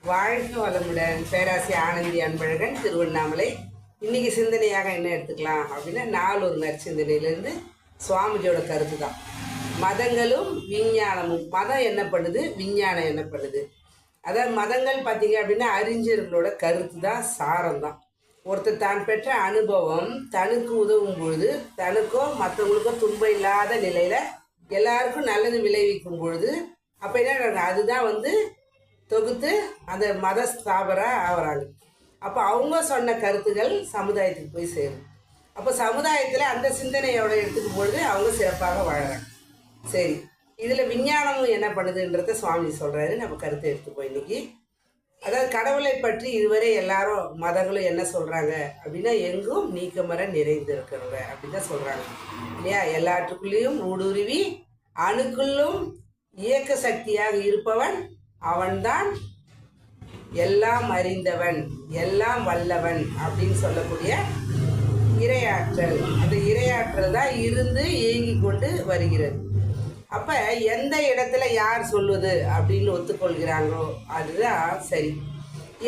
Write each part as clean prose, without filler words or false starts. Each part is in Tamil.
வாழ்க வளமுடன். பேராசி ஆனந்தி அன்பழகன், திருவண்ணாமலை. இன்னைக்கு சிந்தனையாக என்ன எடுத்துக்கலாம் அப்படின்னா, நாலொரு நற்சிந்தனையிலேருந்து சுவாமிஜியோட கருத்து தான். மதங்களும் விஞ்ஞானமும். மதம் என்ன பண்ணுது, விஞ்ஞானம் என்ன பண்ணுது. அதாவது மதங்கள் பார்த்தீங்க அப்படின்னா அறிஞர்களோட கருத்து தான், சாரம் தான். ஒருத்தர் தான் பெற்ற அனுபவம் தனக்கு உதவும் பொழுது, தனக்கோ மற்றவங்களுக்கோ துன்பம் இல்லாத நிலையில் எல்லாருக்கும் நல்லது விளைவிக்கும் பொழுது அப்போ என்ன, அதுதான் தொகுத்து அந்த மத ஸ்தாபராக ஆகிறாங்க. அப்போ அவங்க சொன்ன கருத்துக்கள் சமுதாயத்துக்கு போய் சேரும். அப்போ சமுதாயத்தில் அந்த சிந்தனையோட எடுத்துக்கும் பொழுது அவங்க சிறப்பாக வாழறாங்க. சரி, இதில் விஞ்ஞானமும் என்ன பண்ணுதுன்றத சுவாமி சொல்கிறாரு. நம்ம கருத்தை எடுத்துப்போம் இன்னைக்கு. அதாவது கடவுளை பற்றி இதுவரை எல்லாரும் மதங்களும் என்ன சொல்கிறாங்க அப்படின்னா, எங்கும் நீக்கமர நிறைந்திருக்கிறவங்க அப்படின்னு தான் சொல்கிறாங்க இல்லையா. எல்லாற்றுக்குள்ளேயும் ஊடுருவி அணுக்குள்ளும் இயக்க சக்தியாக இருப்பவன் அவன்தான் எல்லாம் அறிந்தவன், எல்லாம் வல்லவன் அப்படின்னு சொல்லக்கூடிய இறையாற்றல். அந்த இறையாற்றல் தான் இருந்து இயங்கி கொண்டு வருகிறது. அப்போ எந்த இடத்துல யார் சொல்லுது அப்படின்னு ஒத்துக்கொள்கிறாங்களோ அதுதான் சரி.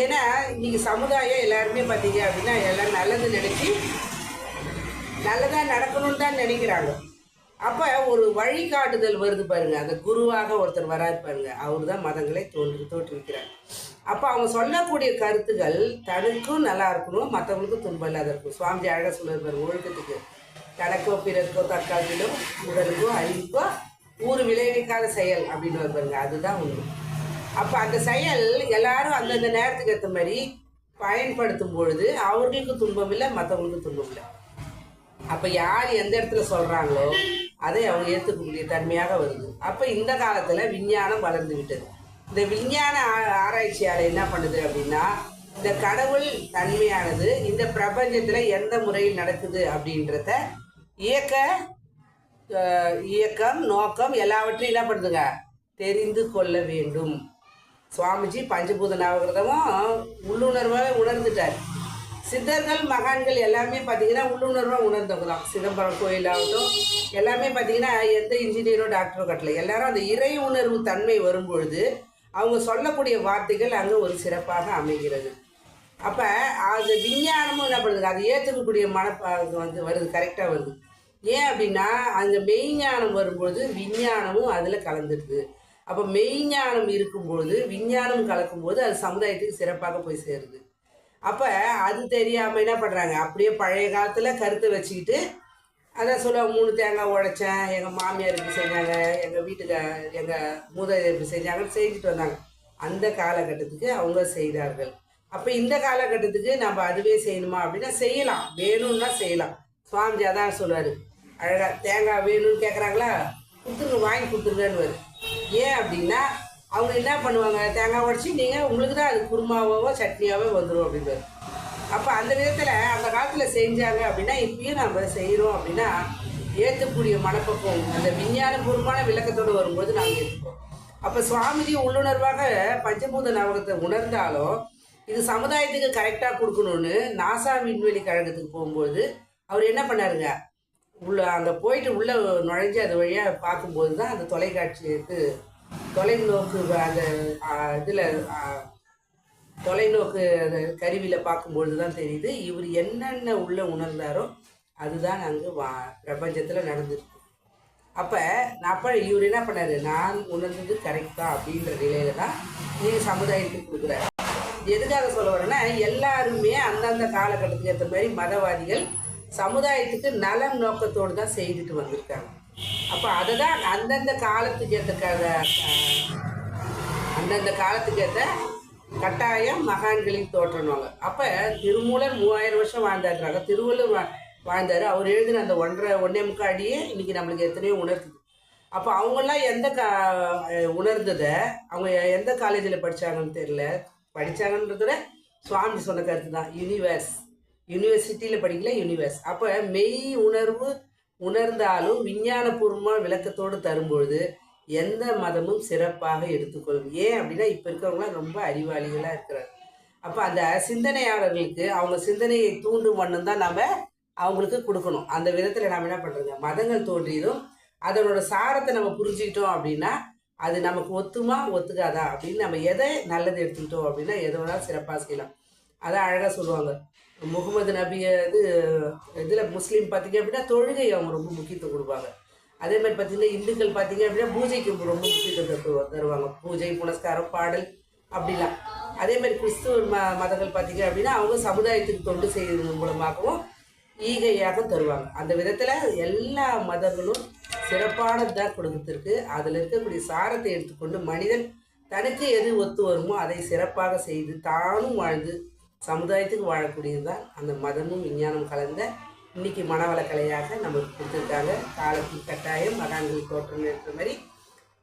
ஏன்னா இன்னைக்கு சமுதாயம் எல்லாருமே பார்த்தீங்க அப்படின்னா எல்லாம் நல்லது நினைச்சி நல்லதாக நடக்கணும்னு தான் நினைக்கிறாங்க. அப்போ ஒரு வழிகாட்டுதல் வருது பாருங்க, அந்த குருவாக ஒருத்தர் வராது பாருங்க, அவர் தான் மதங்களை தோற்றுவிக்கிறார். அப்போ அவங்க சொல்லக்கூடிய கருத்துக்கள் தனக்கும் நல்லா இருக்கணும், மற்றவங்களுக்கும் துன்பம் இல்லாத இருக்கும். சுவாமிஜி அழகாக சொல்லுவார் பாருங்க, ஒழுக்கத்துக்கு தனக்கோ பிறர்க்கோ தற்காலத்திலும் உடலுக்கோ அறிவுக்கோ ஊறு விளைவிக்காத செயல் அப்படின்னு பாருங்க, அதுதான் உண்மை. அப்போ அந்த செயல் எல்லாரும் அந்தந்த நேரத்துக்கு ஏற்ற மாதிரி பயன்படுத்தும் பொழுது அவர்களுக்கு துன்பம் இல்லை, மற்றவங்களுக்கும் துன்பம் இல்லை. அப்போ யார் எந்த இடத்துல சொல்கிறாங்களோ அதை அவங்க ஏற்றுக்கக்கூடிய தன்மையாக வருது. அப்போ இந்த காலத்தில் விஞ்ஞானம் வளர்ந்து விட்டது. இந்த விஞ்ஞான ஆராய்ச்சியால் என்ன பண்ணுது அப்படின்னா, இந்த கடவுள் தன்மையானது இந்த பிரபஞ்சத்தில் எந்த முறையில் நடக்குது அப்படின்றத இயக்கம் நோக்கம் எல்லாவற்றையும் என்ன பண்ணுதுங்க, தெரிந்து கொள்ள வேண்டும். சுவாமிஜி பஞ்சபூத நவகிரதமும் உள்ளுணர்வாக உணர்ந்துட்டார். சித்தர்கள் மகான்கள் எல்லாமே பார்த்தீங்கன்னா உள்ளுணர்வாக உணர்ந்தவங்க தான். சிதம்பரம் கோயிலாகட்டும் எல்லாமே பார்த்தீங்கன்னா எந்த இன்ஜினியரோ டாக்டரோ கட்டல, எல்லாரும் அந்த இறை உணர்வு தன்மை வரும்பொழுது அவங்க சொல்லக்கூடிய வார்த்தைகள் அங்கே ஒரு சிறப்பாக அமைகிறது. அப்போ அது விஞ்ஞானமும் என்ன பண்ணுது, அதை ஏற்றுக்கக்கூடிய வருது, கரெக்டாக வருது. ஏன் அப்படின்னா அங்கே மெய்ஞானம் வரும்பொழுது விஞ்ஞானமும் அதில் கலந்துடுது. அப்போ மெய்ஞானம் இருக்கும்பொழுது விஞ்ஞானம் கலக்கும்போது அது சமுதாயத்துக்கு சிறப்பாக போய் சேருது. அப்போ அது தெரியாமல் என்ன பண்ணுறாங்க, அப்படியே பழைய காலத்தில் கருத்தை வச்சுக்கிட்டு அதான் சொல்ல, 3 தேங்காய் உடைச்சேன், எங்கள் மாமியார் இப்படி செஞ்சாங்க, எங்கள் வீட்டுக்கு எங்கள் மூதாதையர் இப்படி செஞ்சாங்கன்னு செஞ்சுட்டு வந்தாங்க. அந்த காலகட்டத்துக்கு அவங்க செய்தார்கள். அப்போ இந்த காலகட்டத்துக்கு நம்ம அதுவே செய்யணுமா அப்படின்னா செய்யலாம், வேணும்னா செய்யலாம். சுவாமிஜி அதான் சொல்லுவார் அழகாக, தேங்காய் வேணும்னு கேட்குறாங்களா, கொடுத்துருங்க, வாங்கி கொடுத்துருங்கன்னு. ஏன் அப்படின்னா அவங்க என்ன பண்ணுவாங்க, தேங்காய் உடச்சி நீங்கள் உங்களுக்கு தான் அது குருமாவோ சட்னியாவோ வந்துடும் அப்படின்னு. அப்போ அந்த விதத்தில் அந்த காலத்தில் செஞ்சாங்க அப்படின்னா இப்பயும் நம்ம செய்கிறோம் அப்படின்னா ஏற்றக்கூடிய மனப்பக்குவம் அந்த விஞ்ஞானபூர்வமான விளக்கத்தோடு வரும்போது நாங்கள் ஏற்றுப்போம். அப்போ சுவாமிஜி உள்ளுணர்வாக பஞ்சபூத நவகத்தை உணர்ந்தாலும் இது சமுதாயத்துக்கு கரெக்டாக கொடுக்கணும்னு நாசா விண்வெளி கழகத்துக்கு போகும்போது அவர் என்ன பண்ணாருங்க, அங்கே போயிட்டு உள்ளே நுழைஞ்சு அது வழியாக பார்க்கும்போது தான் அந்த தொலைக்காட்சிக்கு தொலைநோக்கு அந்த இதில் தொலைநோக்கு கருவியில் பார்க்கும்பொழுது தான் தெரியுது இவர் என்னென்ன உள்ளே உணர்ந்தாரோ அதுதான் அங்கே பிரபஞ்சத்தில் நடந்துருக்கு. அப்போ இவர் என்ன பண்ணார், நான் உணர்ந்தது கரெக்டாக அப்படின்ற நிலையில தான் நீங்கள் சமுதாயத்துக்கு கொடுக்குறாரு. எதுக்காக சொல்ல வரேன்னா, எல்லாருமே அந்தந்த காலகட்டத்துக்கு ஏற்ற மாதிரி மதவாதிகள் சமுதாயத்துக்கு நலம் நோக்கத்தோடு தான் செய்துட்டு வந்திருக்காங்க. அப்போ அதை தான் அந்தந்த காலத்துக்கு ஏற்ற கட்டாயம் மகான்களின் தோற்றணுவாங்க. அப்போ திருமூலர் 3000 வருஷம் வாழ்ந்தாருறாங்க, திருவள்ளுவர் வாழ்ந்தார். அவர் எழுதின அந்த 1.5 அடியே இன்றைக்கி நம்மளுக்கு எத்தனையோ உணர்த்துது. அப்போ அவங்களாம் உணர்ந்ததை அவங்க எந்த காலேஜில் படித்தாங்கன்னு தெரியல, படித்தாங்கன்றத சுவாமி சொன்ன கருத்து தான், யூனிவர்சிட்டியில் படிக்கல, யூனிவர்ஸ். அப்போ மெய் உணர்வு உணர்ந்தாலும் விஞ்ஞானபூர்வமாக விளக்கத்தோடு தரும்பொழுது எந்த மதமும் சிறப்பாக எடுத்துக்கொள்ளும். ஏன் அப்படின்னா இப்போ இருக்கிறவங்களாம் ரொம்ப அறிவாளிகளாக இருக்கிறாங்க. அப்போ அந்த சிந்தனையாளர்களுக்கு அவங்க சிந்தனையை தூண்டும் வண்ணம் தான் நம்ம அவங்களுக்கு கொடுக்கணும். அந்த விதத்தில் நம்ம என்ன பண்ணுறோங்க, மதங்கள் தோன்றியதும் அதனோட சாரத்தை நம்ம புரிஞ்சுக்கிட்டோம் அப்படின்னா அது நமக்கு ஒத்துமா ஒத்துக்காதா அப்படின்னு நம்ம எதை நல்லது எடுத்துக்கிட்டோம் அப்படின்னா எதை வேணாலும் சிறப்பாக செய்யலாம். அதான் அழகாக சொல்லுவாங்க, முகமது நபியை இதில் முஸ்லீம் பார்த்தீங்க அப்படின்னா தொழுகை அவங்க ரொம்ப முக்கியத்துவம் கொடுப்பாங்க. அதே மாதிரி பார்த்தீங்கன்னா இந்துக்கள் பார்த்தீங்க அப்படின்னா பூஜைக்கு ரொம்ப முக்கியத்துவம் தருவாங்க. பூஜை, புனஸ்காரம், பாடல் அப்படிலாம். அதே மாதிரி கிறிஸ்துவ மதங்கள் பார்த்தீங்க அப்படின்னா அவங்க சமுதாயத்துக்கு தொண்டு செய்வதன் மூலமாகவும் ஈகையாக தருவாங்க. அந்த விதத்தில் எல்லா மதங்களும் சிறப்பானதாக கொடுத்துருக்கு. அதில் இருக்கக்கூடிய சாரத்தை எடுத்துக்கொண்டு மனிதன் தனக்கு எது ஒத்து வருமோ அதை சிறப்பாக செய்து தானும் வாழ்ந்து சமுதாயத்துக்கு வாழக்கூடியது தான் அந்த மதமும் விஞ்ஞானம் கலந்த இன்னைக்கு மனவளக்கலையாக நமக்கு கொடுத்துருக்காங்க. காலத்தின் கட்டாயம் மகான்கள் தோற்றம் ஏற்ற மாதிரி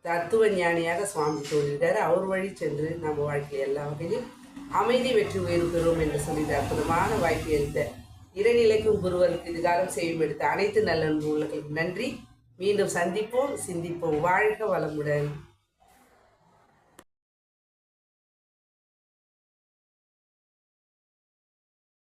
தத்துவ ஞானியாக சுவாமி தோன்றிருக்காரு. அவர் வழி சென்று நம்ம வாழ்க்கையை எல்லா வகையிலும் அமைதி வெற்றி உயர்வு பெறுவோம் என்று சொல்லி அற்புதமான வாய்ப்பு அளித்த இறைநிலைக்கும் குருவருக்கு இதுகாலம் செய்யும் எடுத்த அனைத்து நல்ல உள்ளங்களுக்கு நன்றி. மீண்டும் சந்திப்போம், சிந்திப்போம். வாழ்க வளமுடன்.